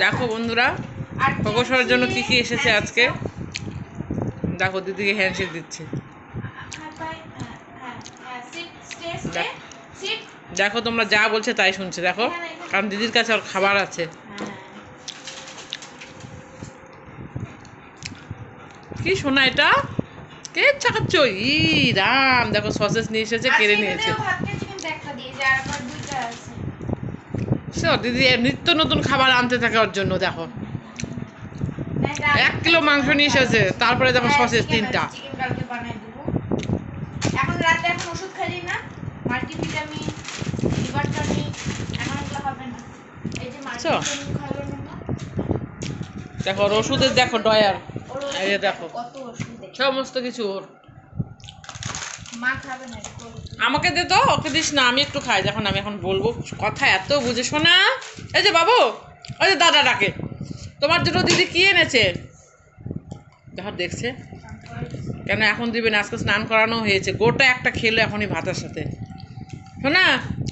দেখো বন্ধুরা, প্রকৌশলের জন্য কি কি এসেছে আজকে। দেখো দিদিকে হ্যান্ডশেক দিচ্ছে। দেখো তোমরা যা বলছে তাই শুনছে, দেখো, কারণ দিদির কাছে ওর খাবার আছে। কি শোনা এটা? কে চাকাচ্ছ? ই রাম, দেখো সসেস নিয়ে এসেছে, কেড়ে নিয়েছে। দিদি নিত্য নতুন খাবার আনতে থাকে ওর জন্য। দেখো 1 কিলো মাংস নিয়ে এসেছে, তারপরে দেখো সসেস 3টা। এখন রাতে এখন ওষুধ খাইলি না, মাল্টিভিটামিন, লিভার টনিক, এখন এগুলো হবে না। এই যে মাল্টিভিটামিন খাইলো না, দেখো ওর ওষুধের দেখো ডয়ার, এই যে দেখো কত ওষুধ, সমস্ত কিছু ওর। মা খাবে না, আমাকে দে তো, ওকে দিস না, আমি একটু খাই। যখন আমি এখন বলবো কথা এত বুঝে শোনা। এই যে বাবু, ওই যে দাদা ডাকে, তোমার জন্য দিদি কি এনেছে। দেখো দেখছে কেন, এখন দিবে না, আজকে স্নান করানো হয়েছে। গোটা একটা খেলো এখনই ভাতের সাথে। শোনা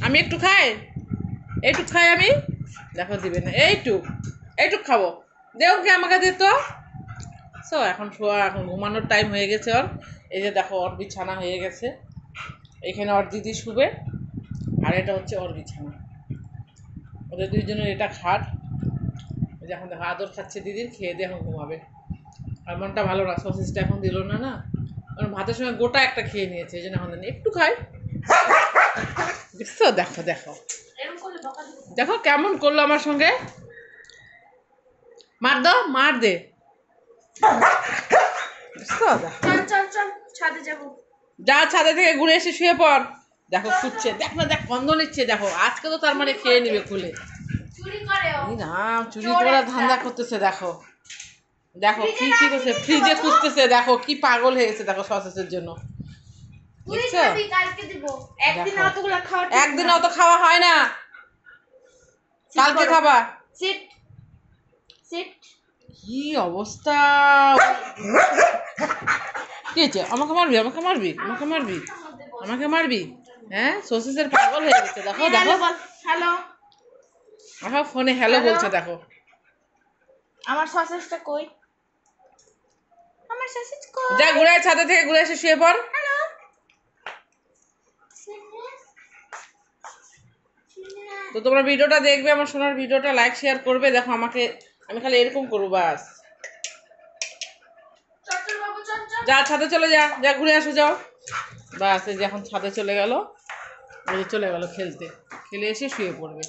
আমি একটু খাই, এইটুক খাই আমি। দেখো দিবে না, এইটুক খাবো, দেও কি আমাকে দে তো। এখন শোয়া, এখন ঘুমানোর টাইম হয়ে গেছে ওর। এই যে দেখো ওর বিছানা হয়ে গেছে, এখানে ওর দিদি শুবে, আর এটা হচ্ছে ওর বিছানা। ওদের দুইজনের এটা খাট। এখন দেখো আদর খাচ্ছে দিদির, খেয়ে দিয়ে এখন ঘুমাবে। আর মনটা ভালো না, সসেসটা এখন দিল না, না কারণ ভাতের সঙ্গে গোটা একটা খেয়ে নিয়েছে, এই জন্য এখন একটু খাই। বুঝছো? দেখো দেখো দেখো কেমন করলো আমার সঙ্গে। মার দাও, মার দে। ছাদে যাবো, যা, ছাদে থেকে ঘুরে এসে শুয়ে পড়। দেখো খুঁজছে, দেখ না, দেখ গন্ধ নিচ্ছে। দেখো আজকে তো তার মানে খেয়ে নিবে খুলে। চুরি করার ধান্দা করতেছে। দেখো দেখো কি কি করছে, ফ্রিজে খুঁজতেছে। দেখো কি পাগল হয়ে গেছে, দেখো সসেসের জন্য। একদিন অত খাওয়া হয় না, কালকে খাবা। কি অবস্থা! কি হয়েছে? আমাকে মারবি, আমাকে মারবি, আমাকে মারবি, আমাকে মারবি? হ্যাঁ, সসেসের পাগল হয়ে গেছে। দেখো দেখো, হ্যালো, দেখো ফোনে হ্যালো বলছে। দেখো আমার সসেসটা কই? আমার সসেস কই? যা ঘুরে ছাদে থেকে ঘুরে এসে শুয়ে পড়। হ্যালো, তো তোমরা ভিডিওটা দেখবে, আমার সোনার ভিডিওটা লাইক শেয়ার করবে। দেখো আমাকে, আমি খালি এরকম করবো বাস। যা ছাদে চলে যা, যা ঘুরে আসো, যাও। বাস এই যে এখন ছাদে চলে গেল, চলে গেল খেলতে, খেলে এসে শুয়ে পড়বে।